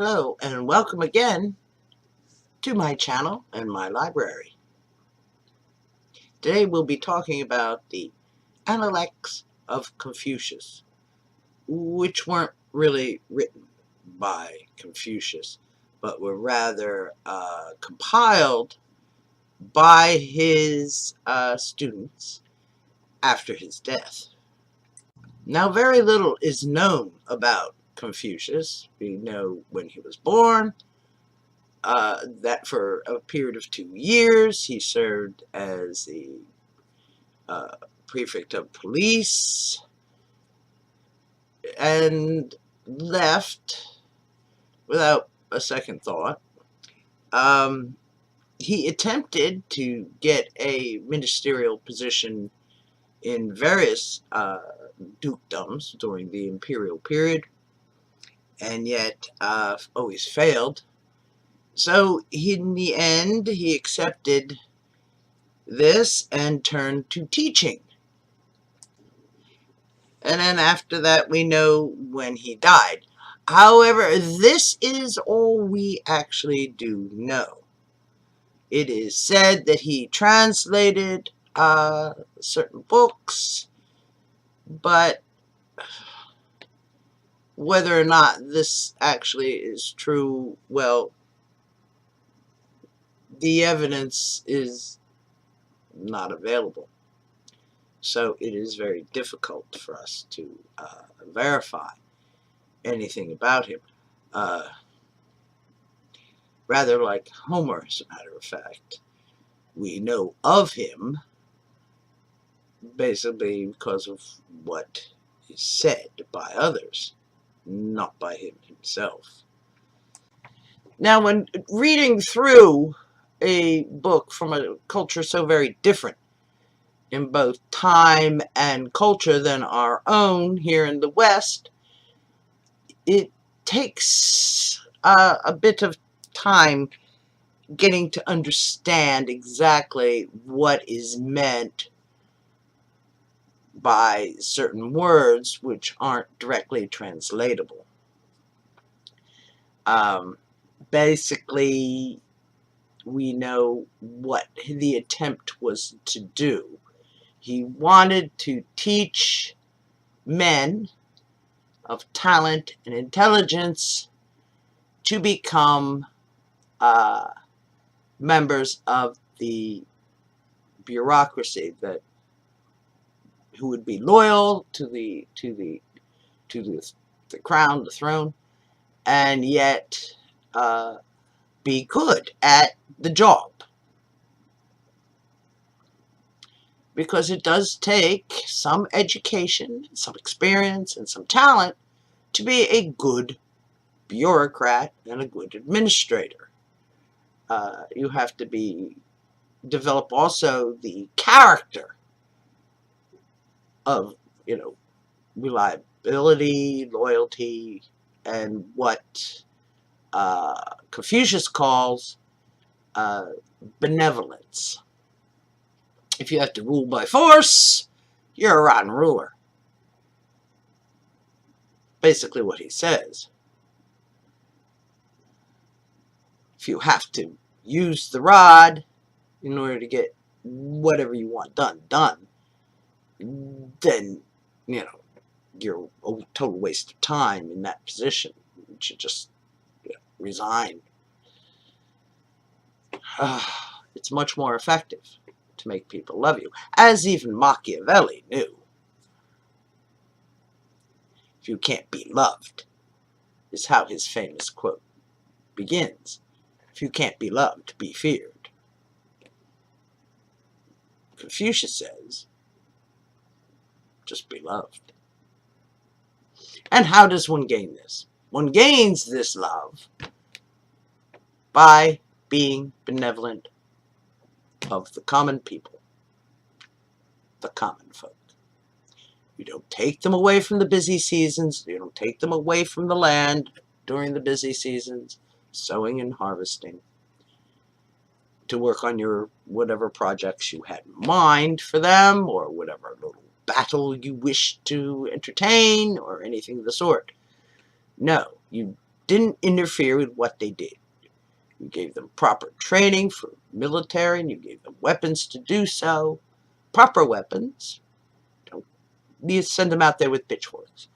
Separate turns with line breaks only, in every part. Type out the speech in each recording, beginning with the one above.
Hello and welcome again to my channel and my library. Today we'll be talking about the Analects of Confucius, which weren't really written by Confucius, but were rather compiled by his students after his death. Now, very little is known about Confucius. We know when he was born, that for a period of 2 years he served as the prefect of police and left without a second thought. He attempted to get a ministerial position in various dukedoms during the imperial period, and yet always failed. So in the end, he accepted this and turned to teaching. And then after that, we know when he died. However, this is all we actually do know. It is said that he translated certain books, but whether or not this actually is true, well, the evidence is not available. So it is very difficult for us to verify anything about him. Rather like Homer, as a matter of fact. We know of him basically because of what is said by others, not by him himself. Now, when reading through a book from a culture so very different in both time and culture than our own here in the West, it takes a bit of time getting to understand exactly what is meant by certain words which aren't directly translatable. Basically, we know what the attempt was to do. He wanted to teach men of talent and intelligence to become members of the bureaucracy who would be loyal to the crown, the throne, and yet be good at the job. Because it does take some education, some experience, and some talent to be a good bureaucrat and a good administrator. You have to develop also the character of, reliability, loyalty, and what Confucius calls benevolence. If you have to rule by force, you're a rotten ruler. Basically what he says. If you have to use the rod in order to get whatever you want done, then, you're a total waste of time in that position. You should just resign. It's much more effective to make people love you, as even Machiavelli knew. If you can't be loved, is how his famous quote begins. If you can't be loved, be feared. Confucius says, just be loved. And how does one gain this? One gains this love by being benevolent of the common people, the common folk. You don't take them away from the busy seasons. You don't take them away from the land during the busy seasons, sowing and harvesting, to work on your whatever projects you had in mind for them, or whatever little battle you wish to entertain, or anything of the sort. No, you didn't interfere with what they did. You gave them proper training for military, and you gave them weapons to do so. Proper weapons. Don't you send them out there with pitchforks.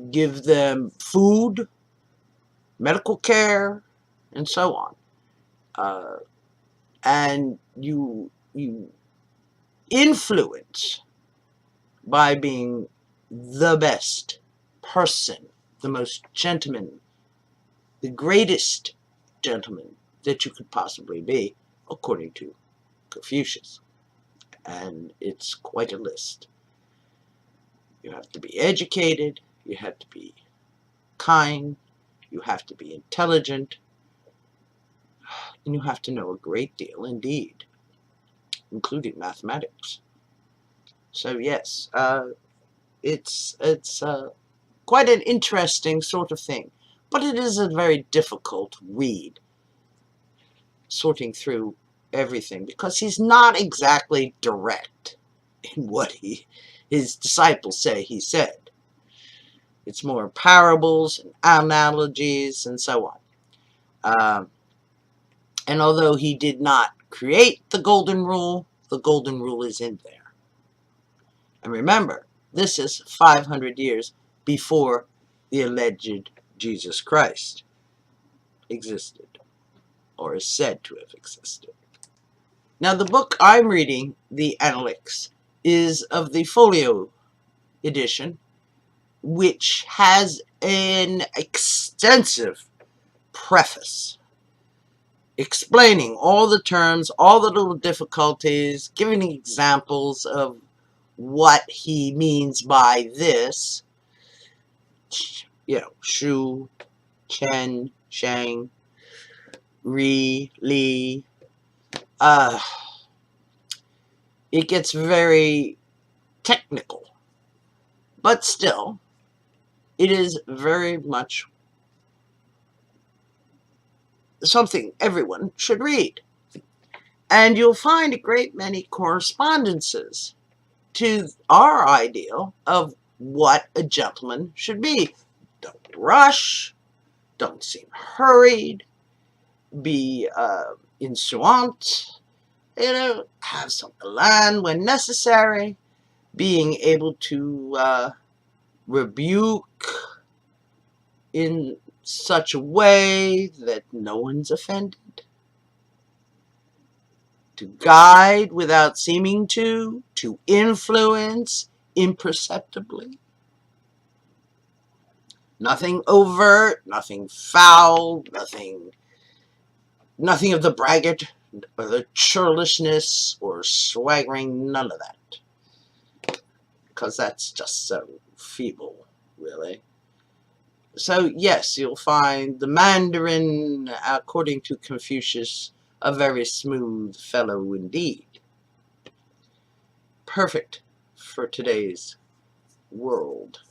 Give them food, medical care, and so on. And you influence by being the best person, the most gentleman, the greatest gentleman that you could possibly be, according to Confucius. And it's quite a list. You have to be educated, you have to be kind, you have to be intelligent, and you have to know a great deal indeed, including mathematics. So yes, it's quite an interesting sort of thing, but it is a very difficult read, sorting through everything, because he's not exactly direct in what his disciples say he said. It's more parables and analogies and so on. And although he did not create the golden rule is in there. And remember, this is 500 years before the alleged Jesus Christ existed, or is said to have existed. Now, the book I'm reading, the Analects, is of the folio edition, which has an extensive preface explaining all the terms, all the little difficulties, giving examples of what he means by this. You know, shu, chen, shang, ri, li. It gets very technical, but still, it is very much something everyone should read. And you'll find a great many correspondences to our ideal of what a gentleman should be. Don't rush, don't seem hurried, be insouciant, have some elan when necessary, being able to rebuke in such a way that no one's offended, to guide without seeming to influence imperceptibly. Nothing overt, nothing foul, nothing of the braggart or the churlishness or swaggering, none of that. Because that's just so feeble, really. So yes, you'll find the Mandarin, according to Confucius, a very smooth fellow indeed. Perfect for today's world.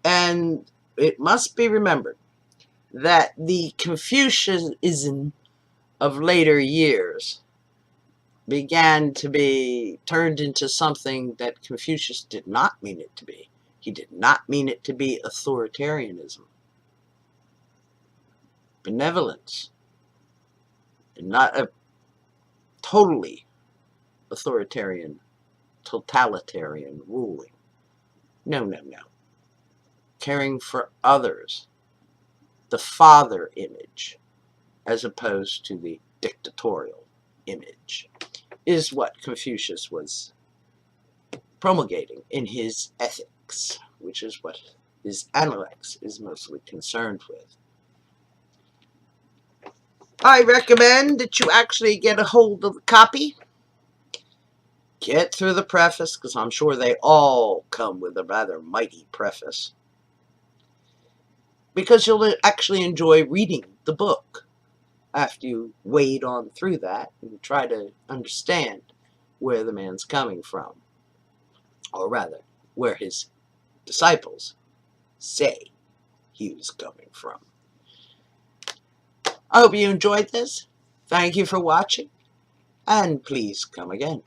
And it must be remembered that the Confucianism of later years began to be turned into something that Confucius did not mean it to be. He did not mean it to be authoritarianism, benevolence, and not a totally authoritarian, totalitarian ruling. No, no, no. Caring for others, the father image, as opposed to the dictatorial image, is what Confucius was promulgating in his ethics, which is what his Analects is mostly concerned with. I recommend that you actually get a hold of the copy. Get through the preface, because I'm sure they all come with a rather mighty preface. Because you'll actually enjoy reading the book after you wade on through that and try to understand where the man's coming from. Or rather, where his disciples say he was coming from. I hope you enjoyed this. Thank you for watching, and please come again.